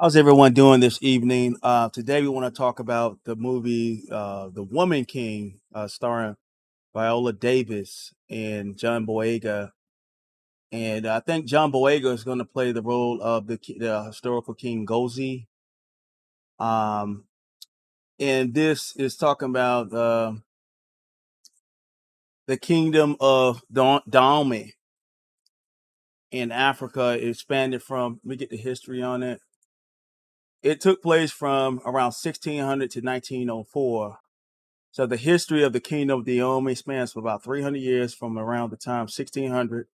How's everyone doing this evening? Today we want to talk about the movie The Woman King, starring Viola Davis and John Boyega. And I think John Boyega is going to play the role of the historical king Gozi. Um, and this is talking about the kingdom of Dahomey in Africa. It expanded from, let me get the history on it. It took place from around 1600 to 1904. So the history of the kingdom of Dahomey spans for about 300 years, from around the time 1600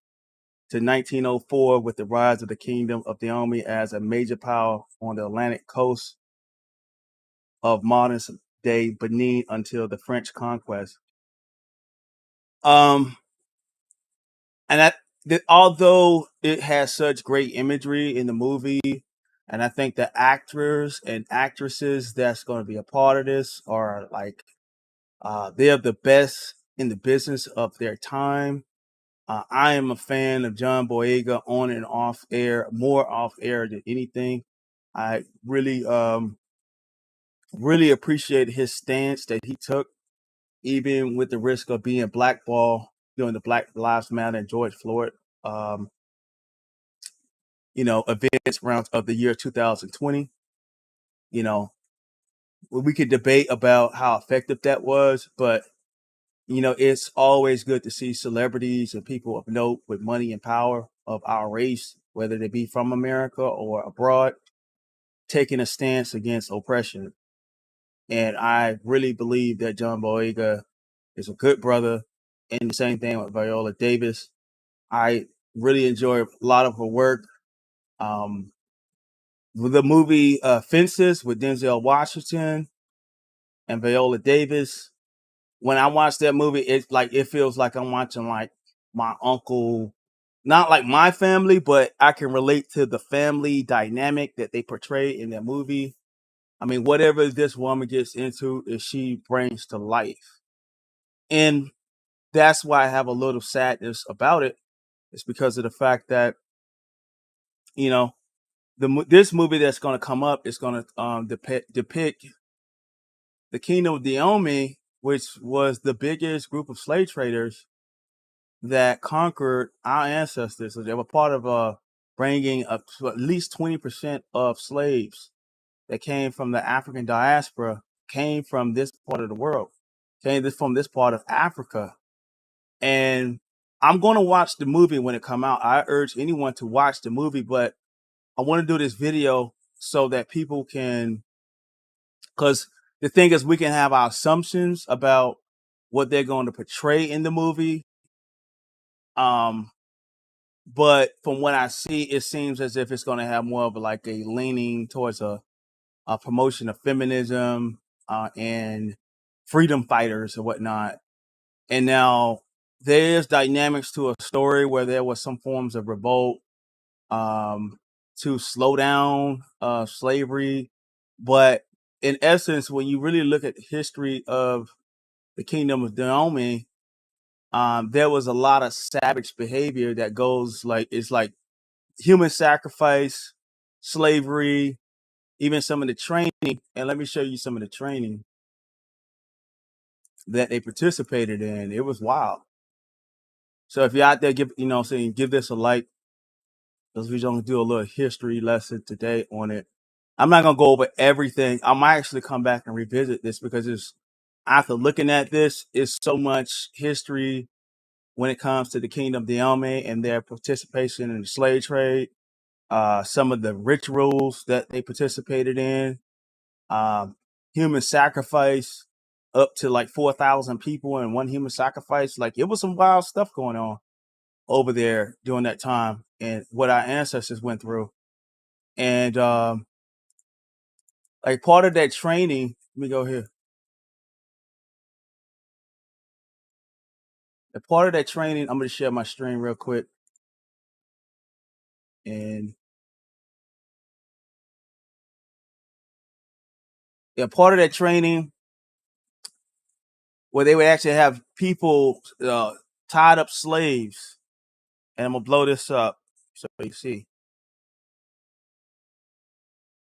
to 1904, with the rise of the kingdom of Dahomey as a major power on the Atlantic coast of modern day Benin until the French conquest. Um, and although it has such great imagery in the movie, and I think the actors and actresses that's going to be a part of this are like they're the best in the business of their time. I am a fan of John Boyega on and off air, more off air than anything. I really appreciate his stance that he took, even with the risk of being blackballed during the Black Lives Matter and George Floyd, um, events around of the year 2020. You know, we could debate about how effective that was, but it's always good to see celebrities and people of note with money and power of our race, whether they be from America or abroad, taking a stance against oppression. And I really believe that John Boyega is a good brother. And the same thing with Viola Davis. I really enjoy a lot of her work. With the movie Fences with Denzel Washington and Viola Davis, when I watch that movie, it's like it feels like I'm watching like my uncle, not like my family, but I can relate to the family dynamic that they portray in that movie. I mean, whatever this woman gets into, is she brings to life, and that's why I have a little sadness about it. It's because of the fact that you know this movie that's going to come up is going to depict the kingdom of Dahomey, which was the biggest group of slave traders that conquered our ancestors. So they were part of bringing up to at least 20% of slaves that came from the African diaspora came from this part of the world, from this part of Africa. And I'm going to watch the movie when it come out. I urge anyone to watch the movie, but I want to do this video so that people can, because the thing is, we can have our assumptions about what they're going to portray in the movie. But from what I see, it seems as if it's going to have more of like a leaning towards a promotion of feminism and freedom fighters and whatnot. And now there's dynamics to a story where there was some forms of revolt to slow down slavery. But in essence, when you really look at the history of the kingdom of Dahomey, there was a lot of savage behavior that goes like, it's like human sacrifice, slavery, even some of the training. And let me show you some of the training that they participated in. It was wild. So if you're out there, give this a like, because we're going to do a little history lesson today on it. I'm not gonna go over everything. I might actually come back and revisit this because it's after looking at this, it's so much history when it comes to the Kingdom of Dahomey and their participation in the slave trade. Some of the rituals that they participated in, um, human sacrifice, up to like 4,000 people in one human sacrifice. Like it was some wild stuff going on over there during that time, and what our ancestors went through. And like part of that training, let me go here. A part of that training, I'm going to share my screen real quick. And yeah, part of that training where they would actually have people tied up slaves. And I'm going to blow this up so you see.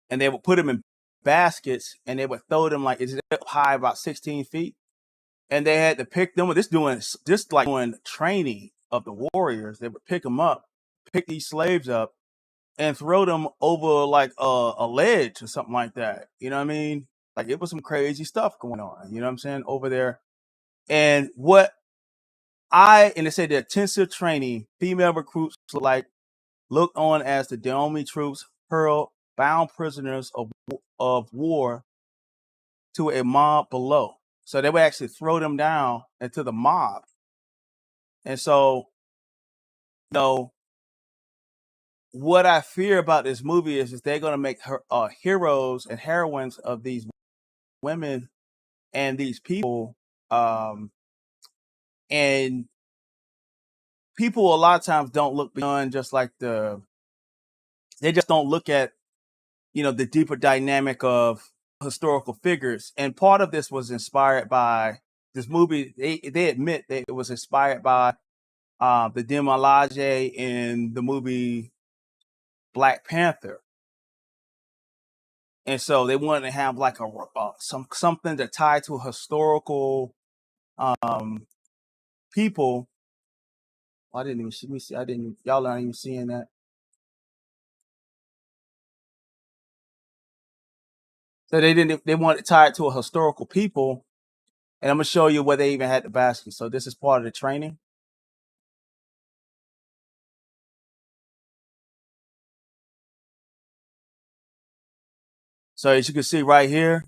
And they would put them in baskets and they would throw them like it's up high about 16 feet. And they had to pick them. This like doing training of the warriors. They would pick them up, pick these slaves up, and throw them over like a ledge or something like that. You know what I mean? Like it was some crazy stuff going on. You know what I'm saying over there. And and they said the intensive training, female recruits like looked on as the Dahomey troops hurled bound prisoners of war to a mob below. So they would actually throw them down into the mob. And so, you know, what I fear about this movie is they're going to make her heroes and heroines of these women and these people. And people a lot of times don't look beyond just like they just don't look at, the deeper dynamic of historical figures. And part of this was inspired by this movie. They admit that it was inspired by the Demolage in the movie Black Panther. And so they wanted to have like something to tie to historical people. I didn't even see. I didn't. Y'all aren't even seeing that. So they didn't. They wanted to tie it to a historical people, and I'm gonna show you where they even had the basket. So this is part of the training. So as you can see right here,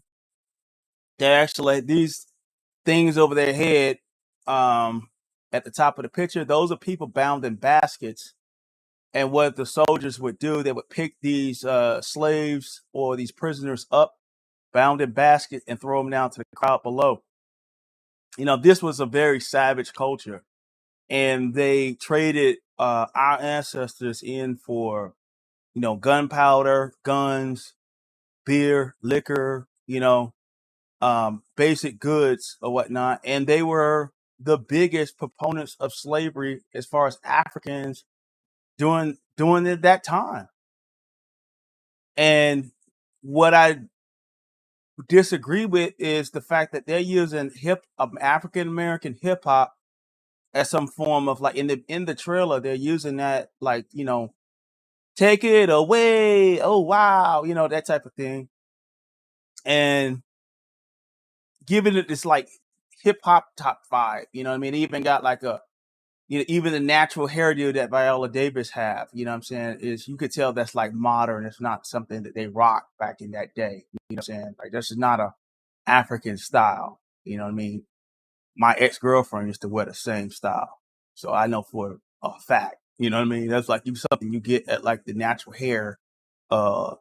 they actually had these things over their head at the top of the picture. Those are people bound in baskets. And what the soldiers would do, they would pick these slaves or these prisoners up, bound in baskets, and throw them down to the crowd below. This was a very savage culture, and they traded our ancestors in for, gunpowder, guns, beer, liquor, basic goods or whatnot. And they were the biggest proponents of slavery as far as Africans during that time. And what I disagree with is the fact that they're using African American hip hop as some form of like in the trailer. They're using that like, take it away, oh wow, that type of thing, and giving it this like hip hop top vibe. You know what I mean? It even got like even the natural hairdo that Viola Davis have. You know what I'm saying? Is you could tell that's like modern. It's not something that they rocked back in that day. You know what I'm saying? Like this is not a African style. You know what I mean? My ex-girlfriend used to wear the same style. So I know for a fact. You know what I mean? That's like something you get at like the natural hair. You know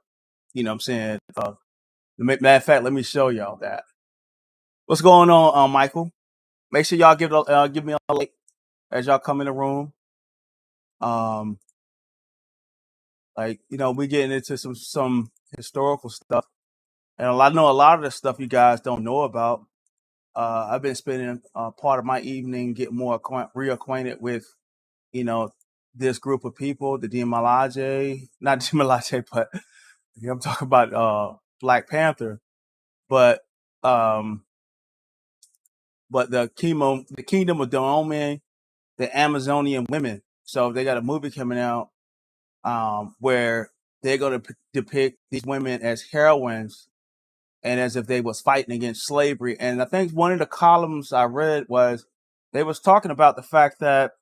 what I'm saying? Matter of fact, let me show y'all that. What's going on, Michael? Make sure y'all give me a like as y'all come in the room. Um, like we getting into some historical stuff, and I know a lot of the stuff you guys don't know about. I've been spending part of my evening getting more reacquainted with, this group of people, the Demolage, not Demolage, but I'm talking about Black Panther, but um, but the Kingdom of Dahomey, the Amazonian women. So they got a movie coming out where they're going to depict these women as heroines and as if they was fighting against slavery. And I think one of the columns I read was they was talking about the fact that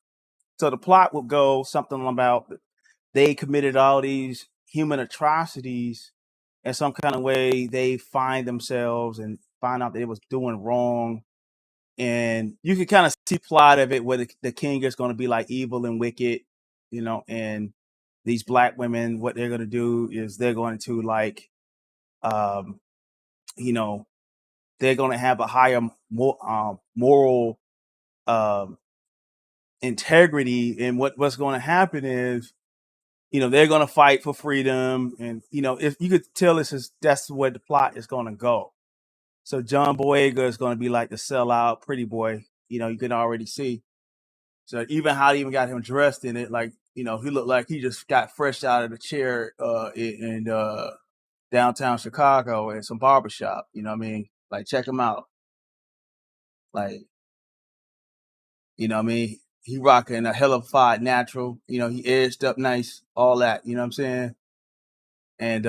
so the plot would go something about they committed all these human atrocities in some kind of way. They find themselves and find out that it was doing wrong, and you can kind of see plot of it where the king is going to be like evil and wicked, and these black women, what they're going to do is they're going to like, um, you know, they're going to have a higher moral um, integrity, and what's going to happen is, they're going to fight for freedom, and if you could tell, that's where the plot is going to go. So John Boyega is going to be like the sellout pretty boy. You can already see. So even how they even got him dressed in it, like he looked like he just got fresh out of the chair in downtown Chicago at some barbershop. You know what I mean? Like check him out. Like what I mean? He rocking a hellified natural. He edged up nice, all that. You know what I'm saying? And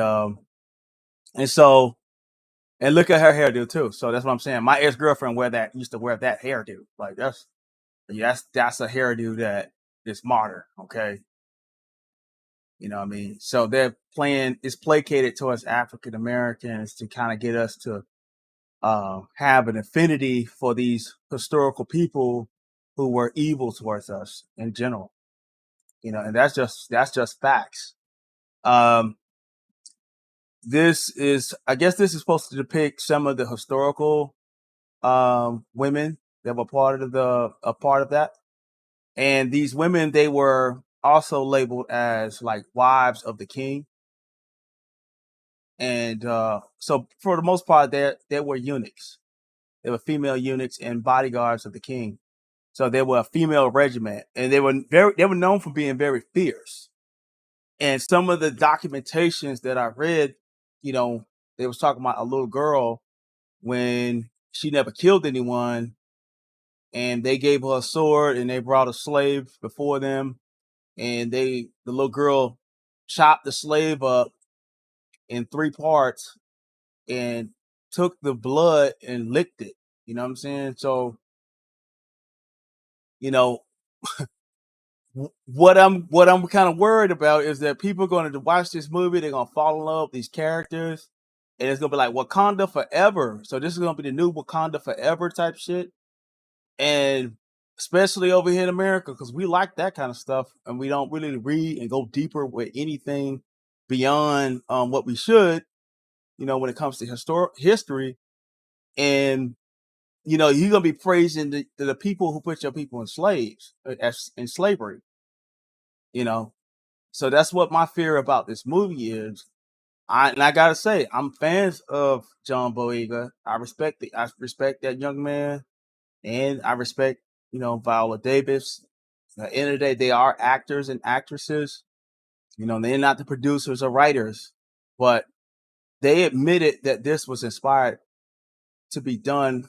and so and look at her hairdo too. So that's what I'm saying. My ex girlfriend used to wear that hairdo. Like that's a hairdo that is modern. Okay. You know what I mean? So they're playing, it's placated towards African Americans to kind of get us to have an affinity for these historical people who were evil towards us in general. And that's just facts. Um, I guess this is supposed to depict some of the historical women that were a part of that. And these women, they were also labeled as like wives of the king. And so for the most part, they were eunuchs. They were female eunuchs and bodyguards of the king. So they were a female regiment, and they were known for being very fierce. And some of the documentations that I read, they was talking about a little girl when she never killed anyone, and they gave her a sword, and they brought a slave before them, and the little girl chopped the slave up in 3 parts and took the blood and licked it. You know what I'm saying? So, you know, what I'm kind of worried about is that people are going to watch this movie, they're going to fall in love with these characters, and it's going to be like Wakanda forever. So this is going to be the new Wakanda forever type shit. And especially over here in America, because we like that kind of stuff, and we don't really read and go deeper with anything beyond what we should, when it comes to history. And you're gonna be praising the people who put your people in as in slavery. So that's what my fear about this movie is. I gotta say, I'm fans of John Boyega. I respect that young man, and I respect Viola Davis. At the end of the day, they are actors and actresses. They're not the producers or writers, but they admitted that this was inspired to be done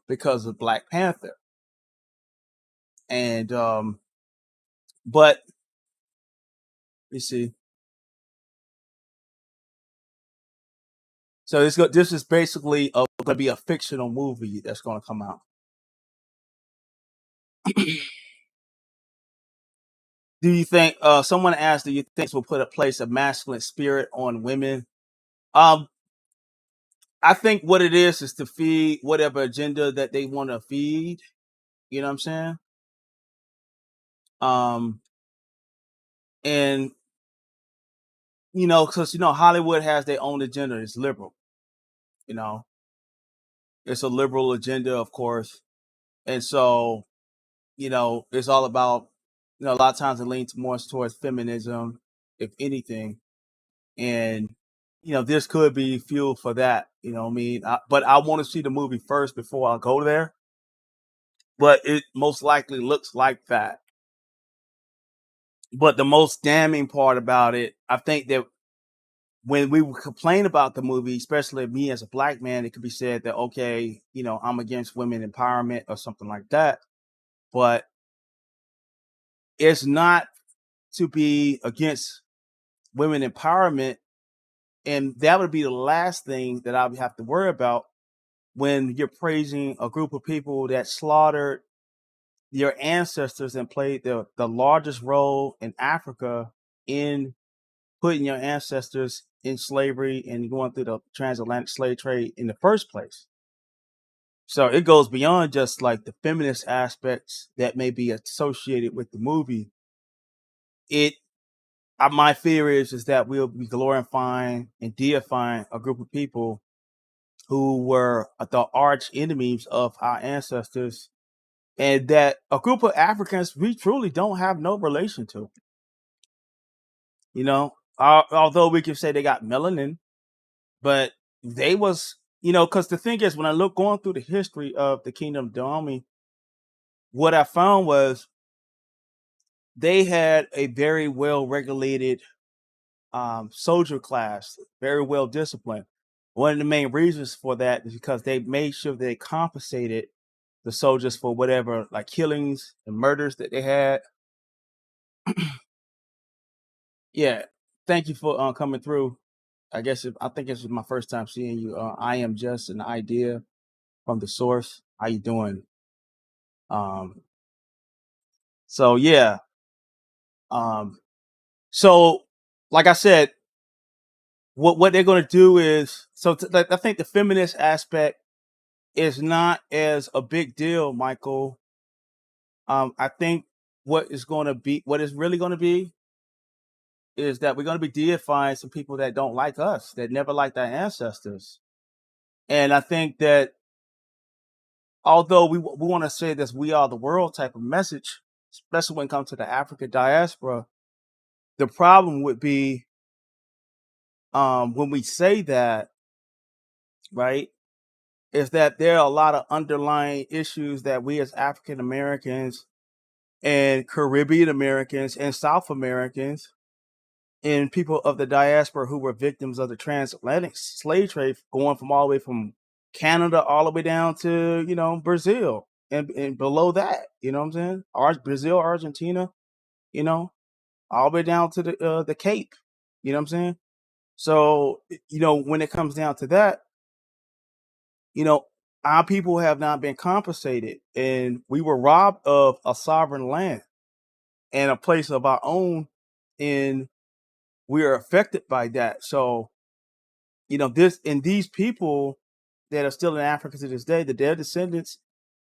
because of Black Panther. And but you see, so this is basically going to be a fictional movie that's going to come out. Do you think? Someone asked, "Do you think this will put a place of masculine spirit on women?" Um, I think what it is to feed whatever agenda that they want to feed. You know what I'm saying? Um, and because Hollywood has their own agenda. It's liberal. You know, it's a liberal agenda, of course, and so it's all about a lot of times it leans more towards feminism, if anything, and this could be fuel for that. What I mean, but I want to see the movie first before I go there. But it most likely looks like that. But the most damning part about it, I think that when we would complain about the movie, especially me as a Black man, it could be said that, okay, I'm against women empowerment or something like that. But it's not to be against women empowerment, and that would be the last thing that I would have to worry about when you're praising a group of people that slaughtered your ancestors and played the largest role in Africa in putting your ancestors in slavery and going through the transatlantic slave trade in the first place. So it goes beyond just like the feminist aspects that may be associated with the movie. It My fear is that we'll be glorifying and deifying a group of people who were the arch enemies of our ancestors, and that a group of Africans we truly don't have no relation to. Although we can say they got melanin, but they was, because the thing is, when I look going through the history of the Kingdom of Dahomey, what I found was they had a very well regulated soldier class, very well disciplined. One of the main reasons for that is because they made sure they compensated the soldiers for whatever like killings and murders that they had. Yeah, thank you for coming through. I think this is my first time seeing you. I am just an idea from the source. How you doing? Um, so yeah. Um, so like I said, what they're going to do is I think the feminist aspect is not as a big deal, Michael. I think what is really going to be is that we're going to be deifying some people that don't like us, that never liked our ancestors. And I think that although we want to say this, we are the world type of message, especially when it comes to the African diaspora, the problem would be when we say that, right, is that there are a lot of underlying issues that we as African Americans and Caribbean Americans and South Americans and people of the diaspora who were victims of the transatlantic slave trade, going from all the way from Canada all the way down to Brazil and below that, you know what I'm saying? Brazil, Argentina, you know, all the way down to the Cape, you know what I'm saying? So when it comes down to that, you know, our people have not been compensated, and we were robbed of a sovereign land and a place of our own, and we are affected by that. So, these people that are still in Africa to this day, their descendants,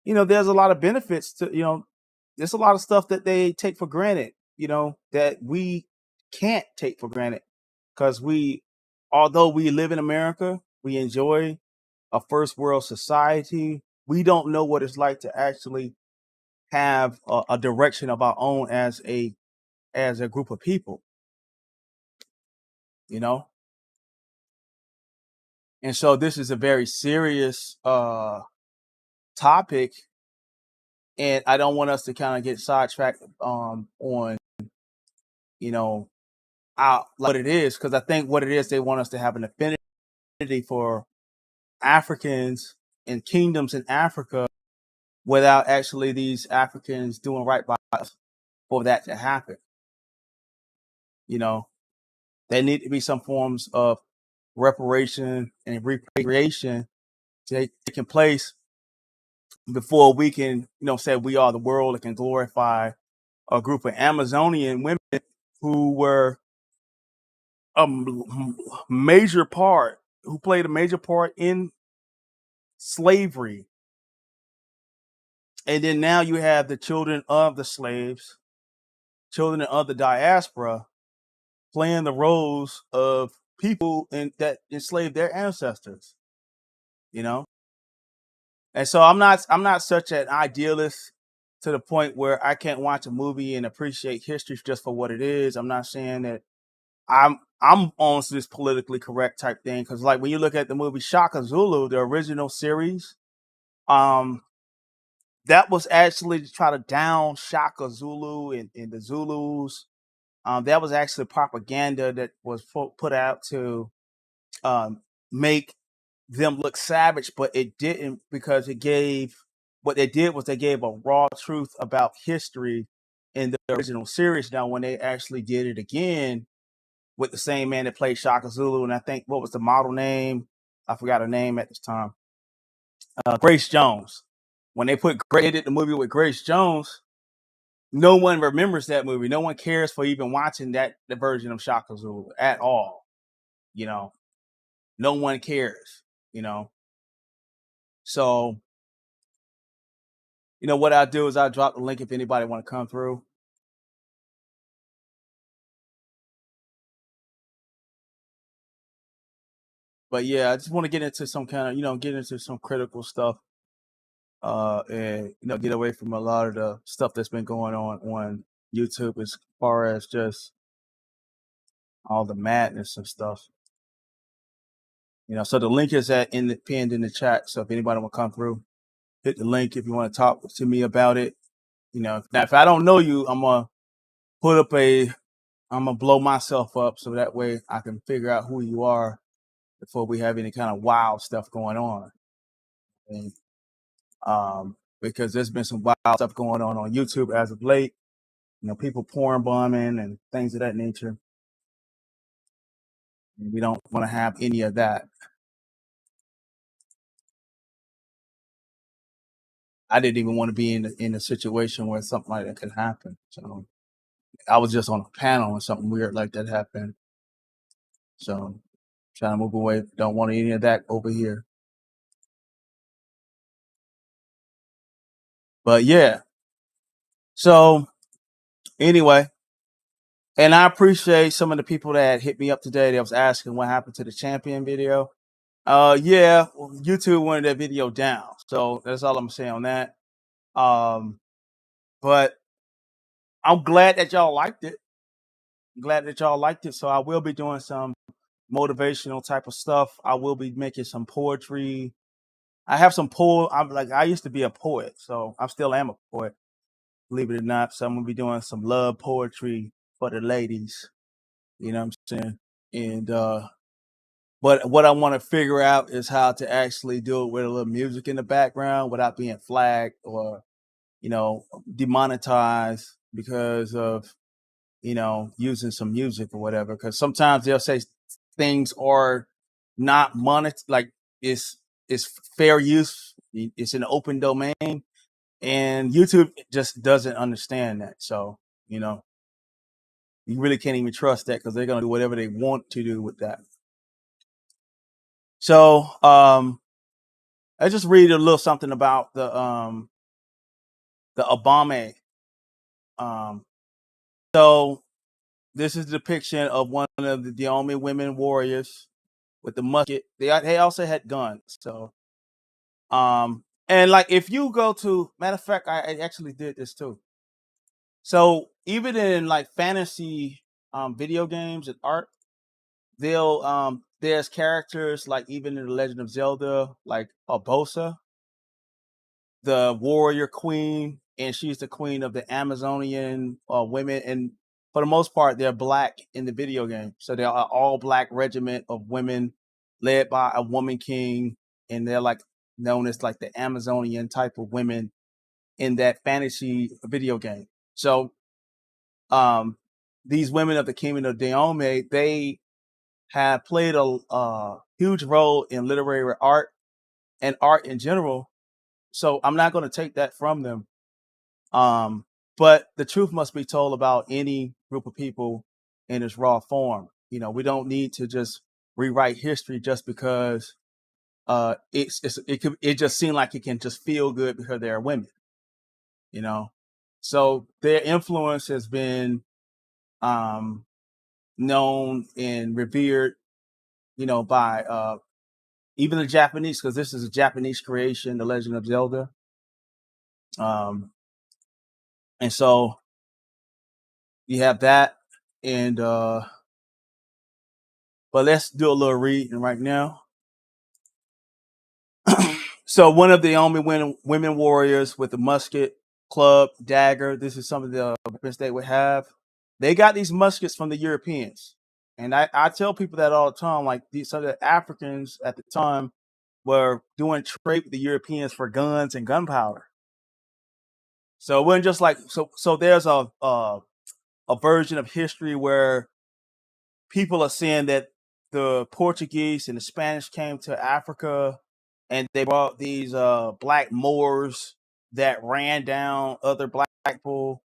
there's a lot of benefits to, there's a lot of stuff that they take for granted, that we can't take for granted because although we live in America, we enjoy a first world society. We don't know what it's like to actually have a direction of our own as a group of people, you know. And so this is a very serious topic, and I don't want us to kind of get sidetracked on you know what it is, because I think what it is, they want us to have an affinity for Africans and kingdoms in Africa without actually these Africans doing right by us for that to happen. There need to be some forms of reparation and repatriation taking place before we can, say we are the world and can glorify a group of Amazonian women who were a major part, who played a major part in slavery. And then now you have the children of the slaves, children of the diaspora, playing the roles of people that enslaved their ancestors, you know? And so I'm not such an idealist to the point where I can't watch a movie and appreciate history just for what it is. I'm not saying that I'm on this politically correct type thing, because like when you look at the movie Shaka Zulu, the original series, um, that was actually to try to down Shaka Zulu and the Zulus. That was actually propaganda that was put out to make them look savage, but it didn't, because what they did was they gave a raw truth about history in the original series. Now, when they actually did it again, with the same man that played Shaka Zulu, and I think what was the model name? I forgot her name at this time. Grace Jones. When they did the movie with Grace Jones, no one remembers that movie. No one cares for even watching the version of Shaka Zulu at all. You know, no one cares. You know, so what I do is I drop the link if anybody want to come through. But yeah, I just want to get into some kind of get into some critical stuff, and get away from a lot of the stuff that's been going on YouTube as far as just all the madness and stuff. So the link is pinned in the chat. So if anybody want to come through, hit the link if you want to talk to me about it. Now if I don't know you, I'm gonna blow myself up so that way I can figure out who you are before we have any kind of wild stuff going on. And, because there's been some wild stuff going on YouTube as of late. People porn bombing and things of that nature. And we don't want to have any of that. I didn't even want to be in a situation where something like that could happen. So I was just on a panel and something weird like that happened. So trying to move away. Don't want any of that over here. But yeah. So anyway, and I appreciate some of the people that hit me up today that was asking what happened to the champion video. Yeah, YouTube wanted that video down. So that's all I'm saying on that. But I'm glad that y'all liked it. So I will be doing some motivational type of stuff. I will be making some poetry. I have some I used to be a poet, so I still am a poet, believe it or not. So I'm gonna be doing some love poetry for the ladies. You know what I'm saying? And but what I want to figure out is how to actually do it with a little music in the background without being flagged or demonetized because of using some music or whatever. Because sometimes they'll say things are not like it's fair use. It's an open domain, and YouTube just doesn't understand that. So you really can't even trust that because they're gonna do whatever they want to do with that. So I just read a little something about the Obama. So this is a depiction of one of the Dahomey women warriors with the musket. They also had guns. So and like if you go to matter of fact, I actually did this too. So even in like fantasy video games and art, they'll there's characters like even in the Legend of Zelda, like Urbosa, the warrior queen, and she's the queen of the Amazonian women. And for the most part, they're black in the video game. So they're an all black regiment of women led by a woman king. And they're like known as like the Amazonian type of women in that fantasy video game. So these women of the kingdom of Dahomey, they have played a huge role in literary art and art in general. So I'm not going to take that from them. But the truth must be told about any group of people in its raw form. We don't need to just rewrite history just because it just seemed like it can just feel good because they're women. So their influence has been known and revered, by even the Japanese, because this is a Japanese creation, The Legend of Zelda. And so you have that, and but let's do a little reading right now. So one of the only women warriors with the musket, club, dagger. This is some of the weapons they would have. They got these muskets from the Europeans. And I tell people that all the time, like some of the Africans at the time were doing trade with the Europeans for guns and gunpowder. So it wasn't just like so there's a version of history where people are saying that the Portuguese and the Spanish came to Africa and they brought these black Moors that ran down other black people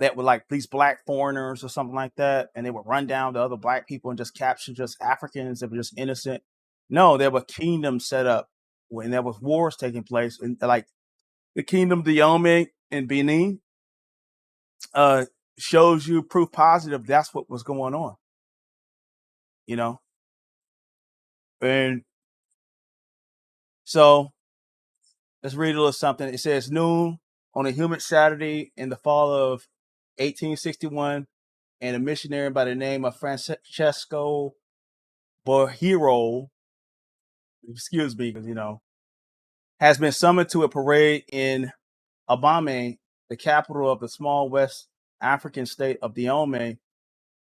that were like these black foreigners or something like that, and they would run down the other black people and just capture just Africans that were just innocent. No, there were kingdoms set up when there was wars taking place, and like the kingdom Dahomey in Benin uh, shows you proof positive that's what was going on, you know. And so let's read a little something. It says noon on a humid Saturday in the fall of 1861, and a missionary by the name of Francesco Borhiro, excuse me, because has been summoned to a parade in Abame, the capital of the small West African state of Dahomey.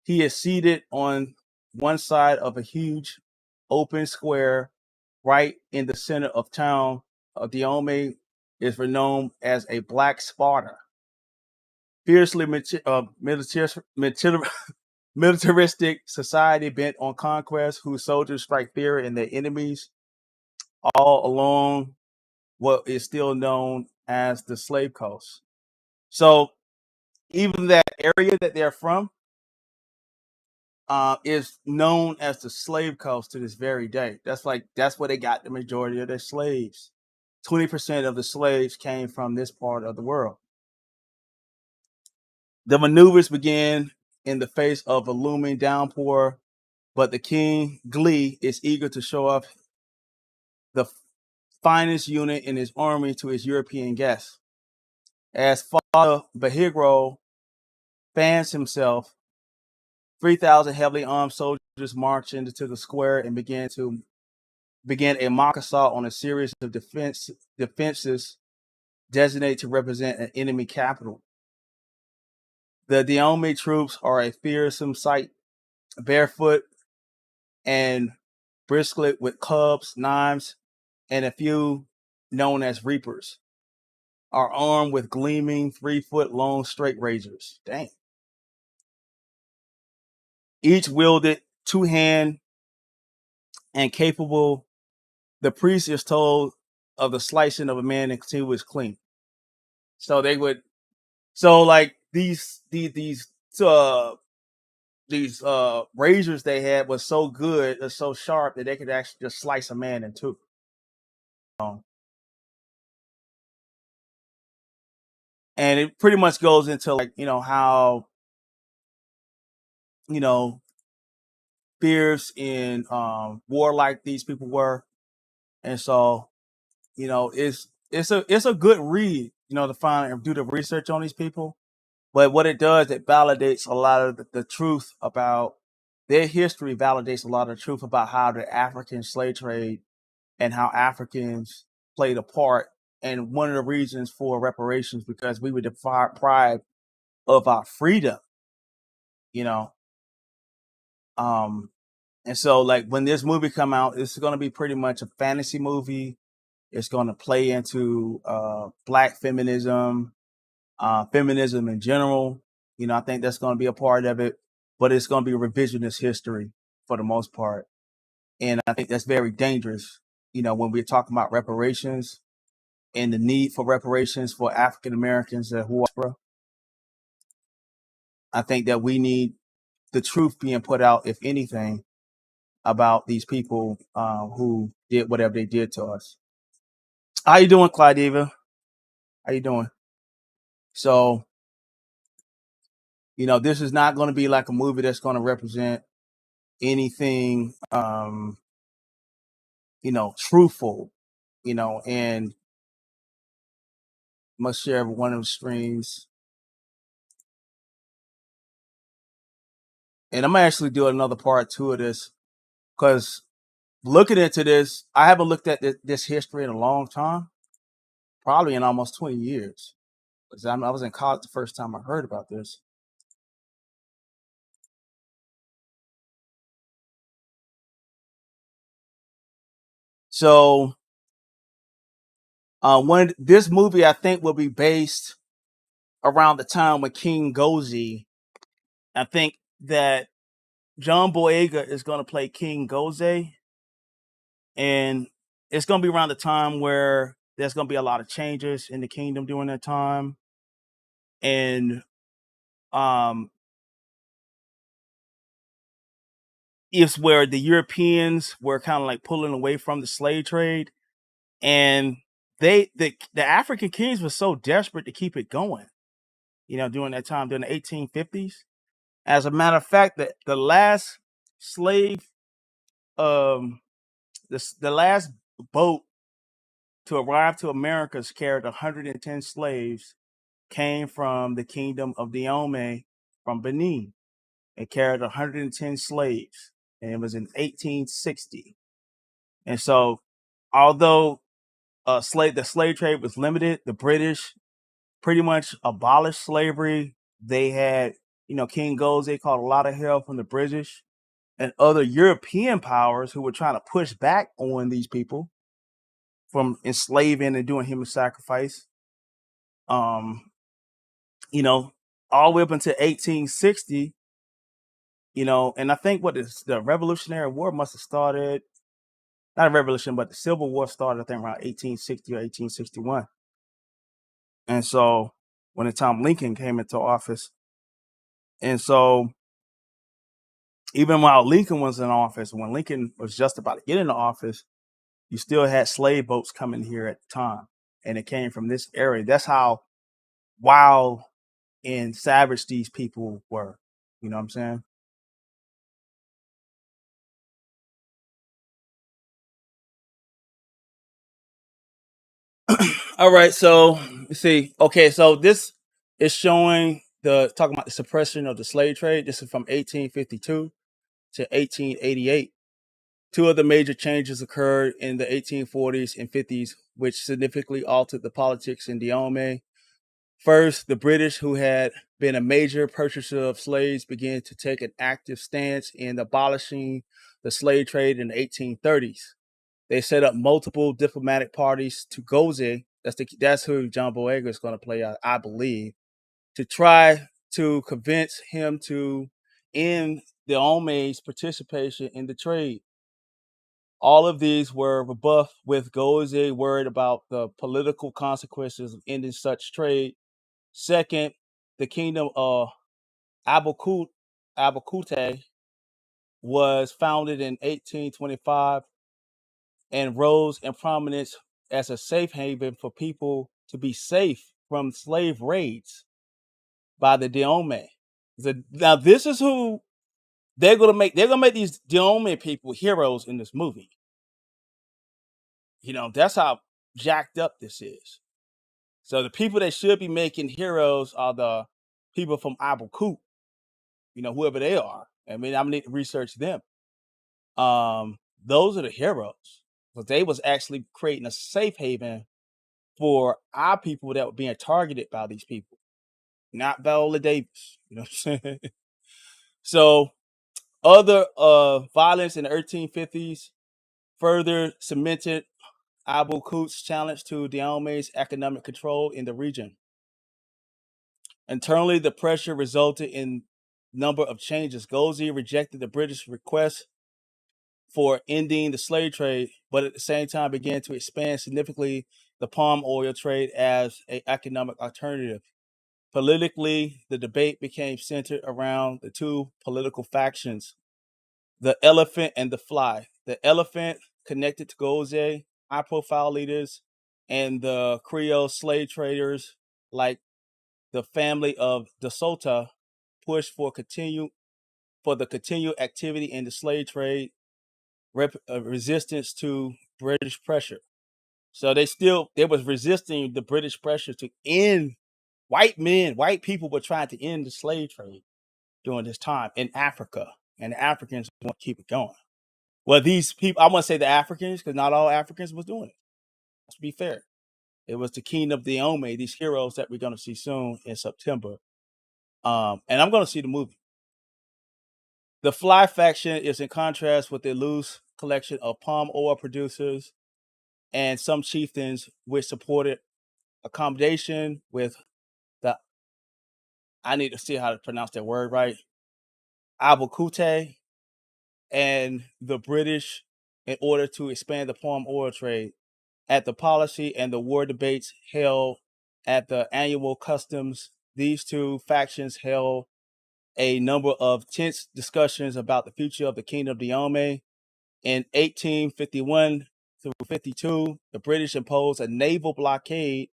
He is seated on one side of a huge open square right in the center of town. Dahomey is renowned as a black Sparta, fiercely militaristic society bent on conquest, whose soldiers strike fear in their enemies all along what is still known as the slave coast. So even that area that they're from is known as the slave coast to this very day. That's where they got the majority of their slaves. 20% of the slaves came from this part of the world. The maneuvers began in the face of a looming downpour, but the king, Glee, is eager to show off the finest unit in his army to his European guests. As Father Bahigro fans himself, 3,000 heavily armed soldiers marched into the square and began a mock assault on a series of defenses designated to represent an enemy capital. The Dahomey troops are a fearsome sight, barefoot and brisket with clubs, knives, and a few known as reapers are armed with gleaming 3-foot long straight razors. Dang. Each wielded two-hand and capable. The priest is told of the slicing of a man until he was clean. So they would, so like these razors they had was so good and so sharp that they could actually just slice a man in two. And it pretty much goes into like how you know fierce and warlike these people were, and so it's a good read, to find and do the research on these people. But what it does, it validates a lot of the truth about their history. Validates a lot of the truth about how the African slave trade and how Africans played a part. And one of the reasons for reparations because we were deprived of our freedom, you know. And so like when this movie come out, it's going to be pretty much a fantasy movie. It's going to play into black feminism, feminism in general. I think that's going to be a part of it, but it's going to be revisionist history for the most part. And I think that's very dangerous, when we're talking about reparations and the need for reparations for African Americans who are. I think that we need the truth being put out, if anything, about these people who did whatever they did to us. How you doing, Claudiva? How you doing? So, this is not going to be like a movie that's going to represent anything, truthful, and must share one of the streams. And I'm actually doing another part two of this because looking into this, I haven't looked at this history in a long time, probably in almost 20 years. Because I was in college the first time I heard about this. So, when this movie, I think, will be based around the time when King Gozi, I think that John Boyega is going to play King Goze, and it's going to be around the time where there's going to be a lot of changes in the kingdom during that time, and um, it's where the Europeans were kind of like pulling away from the slave trade, and the African kings were so desperate to keep it going, during that time, during the 1850s. As a matter of fact, the last slave, um, the last boat to arrive to Americas carried 110 slaves, came from the kingdom of Dahomey from Benin. It carried 110 slaves, and it was in 1860. And so, although the slave trade was limited, the British pretty much abolished slavery. They had, King Goze caught a lot of help from the British and other European powers who were trying to push back on these people from enslaving and doing human sacrifice. Um, you know, all the way up until 1860, and I think the Revolutionary War must have started, not a revolution, but the Civil War started, I think, around 1860 or 1861. And so when the time Lincoln came into office, and so even while Lincoln was in office, when Lincoln was just about to get into office, you still had slave boats coming here at the time, and it came from this area. That's how wild and savage these people were. You know what I'm saying? All right, so let's see. Okay, so this is showing talking about the suppression of the slave trade. This is from 1852 to 1888. Two of the major changes occurred in the 1840s and 50s, which significantly altered the politics in Dahomey. First, the British, who had been a major purchaser of slaves, began to take an active stance in abolishing the slave trade in the 1830s. They set up multiple diplomatic parties to Goze. That's who John Boyega is going to play, I believe, to try to convince him to end the Dahomey's participation in the trade. All of these were rebuffed, with Goze worried about the political consequences of ending such trade. Second, the kingdom of Abukute was founded in 1825 and rose in prominence as a safe haven for people to be safe from slave raids by the Dahomey. Now, this is who they're gonna make. They're gonna make these Dahomey people heroes in this movie. That's how jacked up this is. So the people that should be making heroes are the people from Abukut, whoever they are. I mean, I'm gonna need to research them. Those are the heroes. Because they was actually creating a safe haven for our people that were being targeted by these people, not Viola Davis. You know what I'm saying? So other violence in the 1850s further cemented Abu Qut's challenge to Dahomey's economic control in the region. Internally, the pressure resulted in a number of changes. Goze rejected the British request for ending the slave trade, but at the same time began to expand significantly the palm oil trade as an economic alternative. Politically, the debate became centered around the two political factions, the elephant and the fly. The elephant connected to Goze, high profile leaders, and the Creole slave traders like the family of De Sota pushed for the continued activity in the slave trade, resistance to British pressure. So they was resisting the British pressure to end. White people were trying to end the slave trade during this time in Africa, and the Africans want to keep it going. Well, these people, I want to say the Africans, because not all Africans was doing it. Let's be fair. It was the king of Dahomey, these heroes that we're going to see soon in September. And I'm going to see the movie. The Fly faction is in contrast with the loose collection of palm oil producers and some chieftains, which supported accommodation with the, I need to see how to pronounce that word right, Abukute, and the British in order to expand the palm oil trade. At the policy and the war debates held at the annual customs, these two factions held a number of tense discussions about the future of the Kingdom of Dahomey. In 1851 through 52, the British imposed a naval blockade.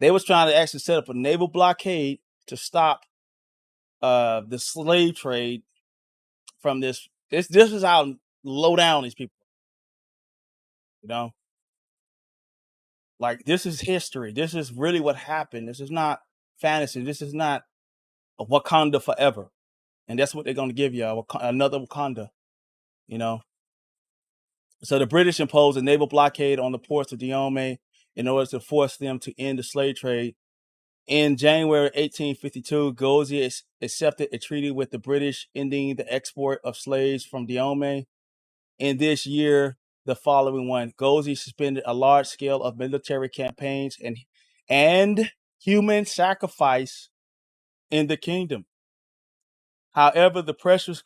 They was trying to actually set up a naval blockade to stop the slave trade from this. This is how low down these people, you know. Like, this is history. This is really what happened. This is not fantasy. This is not a Wakanda forever. And that's what they're going to give you, another Wakanda, you know. So the British imposed a naval blockade on the ports of Dahomey in order to force them to end the slave trade. In January 1852, Gozzi accepted a treaty with the British ending the export of slaves from Dahomey. In this year, the following one, Gozzi suspended a large scale of military campaigns and human sacrifice in the kingdom. However, the pressures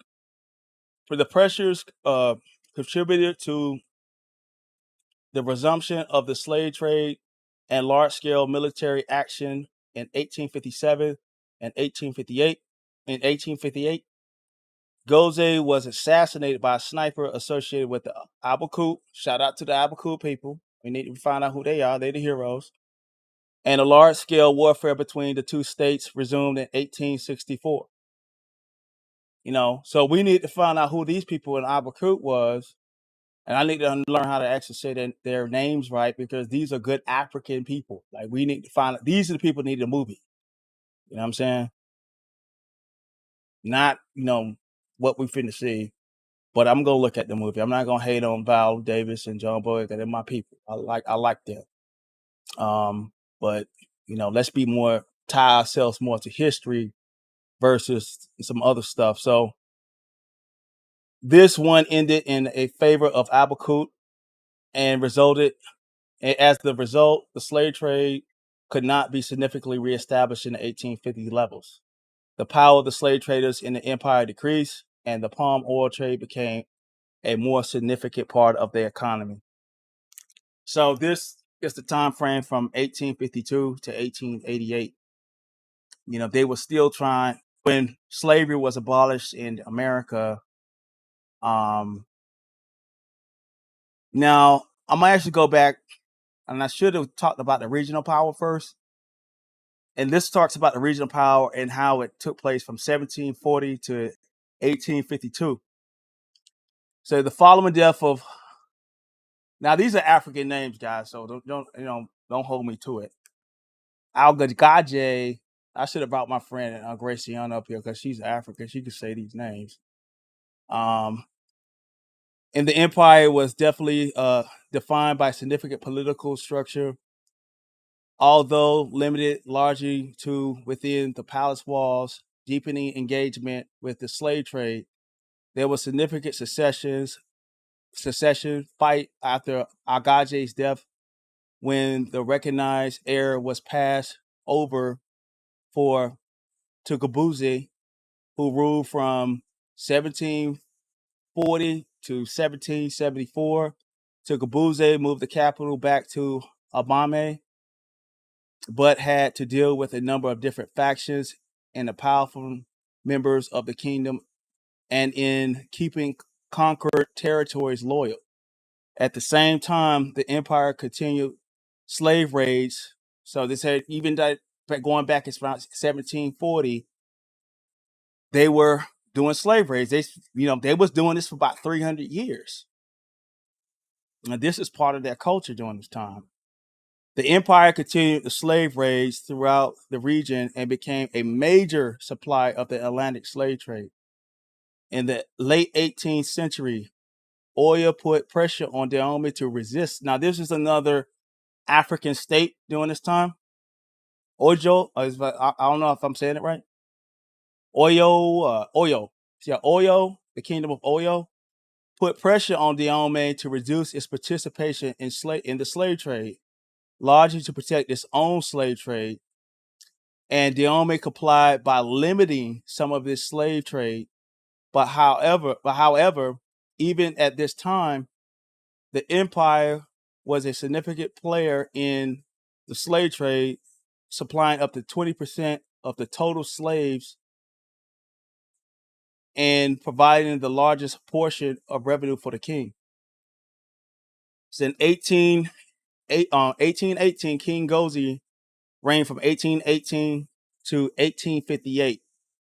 contributed to the resumption of the slave trade and large-scale military action in 1857 and 1858. In 1858, Gozzi was assassinated by a sniper associated with the Abaku. Shout out to the Abaku people. We need to find out who they are. They're the heroes. And a large-scale warfare between the two states resumed in 1864. You know, so we need to find out who these people in Abaku was. And I need to learn how to actually say their names right, because these are good African people. Like, we need to find out. These are the people who need a movie. You know what I'm saying? Not, what we finna see. But I'm gonna look at the movie. I'm not gonna hate on Viola Davis and John Boyega. They're my people. I like them. But let's be more tie ourselves more to history versus some other stuff. So this one ended in a favor of Abaku and as the result, the slave trade could not be significantly reestablished in the 1850 levels. The power of the slave traders in the empire decreased, and the palm oil trade became a more significant part of their economy. So this is the time frame from 1852 to 1888. They were still trying, when slavery was abolished in America. Now I'm gonna actually go back, and I should have talked about the regional power first. And this talks about the regional power and how it took place from 1740 to 1852. So the following death of, now these are African names, guys, so don't hold me to it. Algagaje, I should have brought my friend Graciana up here because she's African. She could say these names. And the empire was definitely defined by significant political structure, although limited largely to within the palace walls, deepening engagement with the slave trade. There was significant secession fight after Agaje's death, when the recognized heir was passed over to Gabuze, who ruled from 1740 to 1774. Gabuze moved the capital back to Abame, but had to deal with a number of different factions and the powerful members of the kingdom, and in keeping conquered territories loyal. At the same time, the empire continued slave raids. So they said, even that going back as around 1740, they were doing slave raids. They was doing this for about 300 years. And this is part of their culture during this time. The empire continued the slave raids throughout the region and became a major supply of the Atlantic slave trade. In the late 18th century, oil put pressure on Dahomey to resist. Now, this is another African state during this time. Oyo, I don't know if I'm saying it right. Oyo. Yeah, Oyo, the kingdom of Oyo, put pressure on Dahomey to reduce its participation in the slave trade, largely to protect its own slave trade. And Dahomey complied by limiting some of its slave trade. But however, even at this time, the empire was a significant player in the slave trade, supplying up to 20% of the total slaves and providing the largest portion of revenue for the king. So in 1818, King Gozi reigned from 1818 to 1858.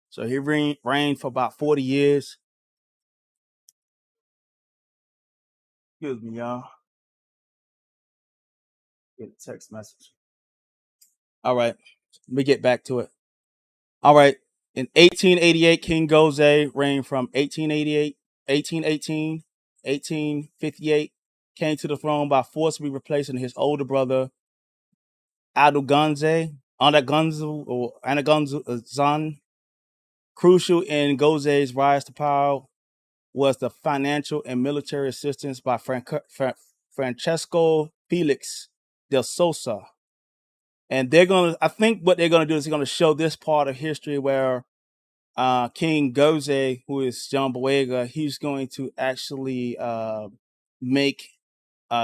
So he reigned for about 40 years. Excuse me, y'all. Get a text message. All right, let me get back to it. All right, in 1888, King Goze reigned from 1818, 1858, came to the throne by forcibly replacing his older brother, Anagunzu Zan. Crucial in Goze's rise to power was the financial and military assistance by Francesco Felix del Sosa. And I think what they're gonna do is they're gonna show this part of history where King Goze, who is John Boyega, he's going to actually make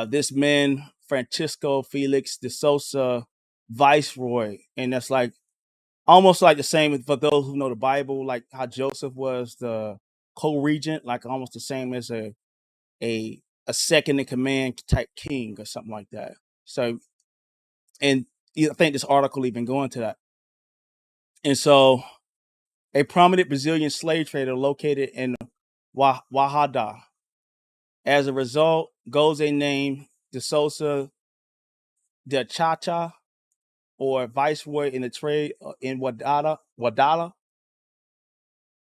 this man, Francisco Felix de Sosa, viceroy. And that's like almost like the same for those who know the Bible, like how Joseph was the co-regent, like almost the same as a second in command type king or something like that. So, and I think this article even going to that. And so, a prominent Brazilian slave trader located in Wahada. As a result, Goze named De Souza de Chacha, or viceroy in the trade in Wadala,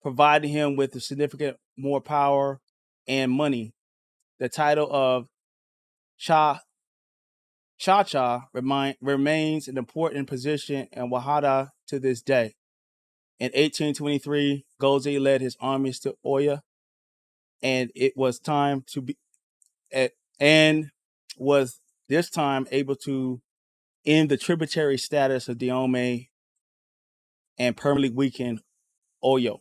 providing him with a significant more power and money. The title of Chacha remains an important position in Wahada to this day. In 1823, Goze led his armies to Oya, and it was time to be and was this time able to end the tributary status of Dahomey and permanently weaken Oyo.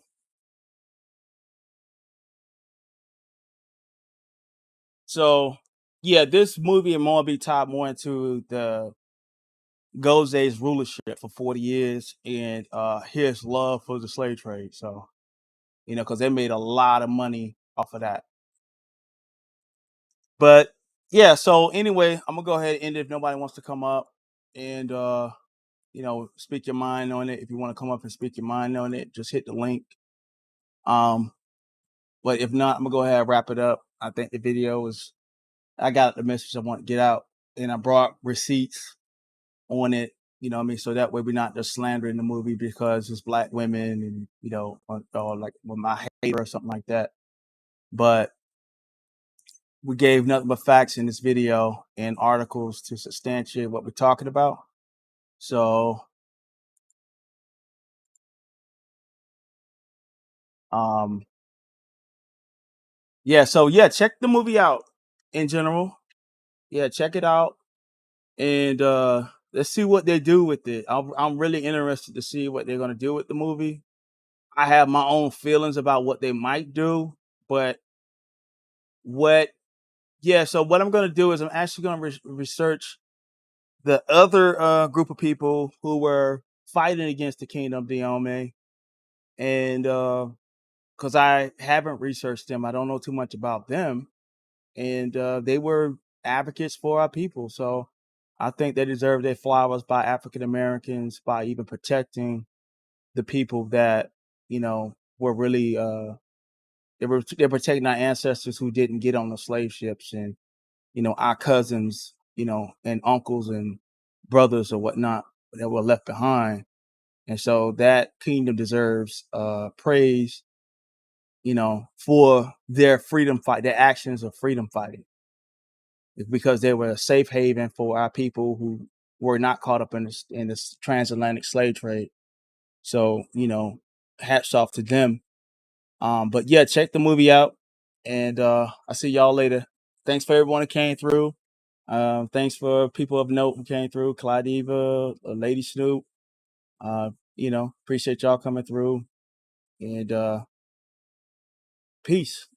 So, yeah, this movie and more be tied more into the Goze's rulership for 40 years and his love for the slave trade. So, because they made a lot of money off of that. But yeah, so anyway, I'm gonna go ahead and end it if nobody wants to come up and speak your mind on it. If you want to come up and speak your mind on it, just hit the link. But if not, I'm gonna go ahead and wrap it up. I think the video I got the message I want to get out, and I brought receipts on it. You know what I mean? So that way we're not just slandering the movie because it's black women and, or like with my hate or something like that. But we gave nothing but facts in this video and articles to substantiate what we're talking about. So, check the movie out in general. Yeah, check it out. And let's see what they do with it. I'm really interested to see what they're going to do with the movie. I have my own feelings about what they might do, but so what I'm going to do is I'm actually going to research the other group of people who were fighting against the Kingdom of Dahomey, and because I haven't researched them, I don't know too much about them, and they were advocates for our people. So I think they deserve their flowers by African Americans by even protecting the people that were really they're protecting our ancestors who didn't get on the slave ships, and our cousins, and uncles and brothers or whatnot that were left behind. And so that kingdom deserves praise, for their freedom fight, their actions of freedom fighting. It's because they were a safe haven for our people who were not caught up in this transatlantic slave trade. So, hats off to them. But yeah, check the movie out, and I'll see y'all later. Thanks for everyone who came through. Thanks for people of note who came through. Clydiva, Lady Snoop. Appreciate y'all coming through, and peace.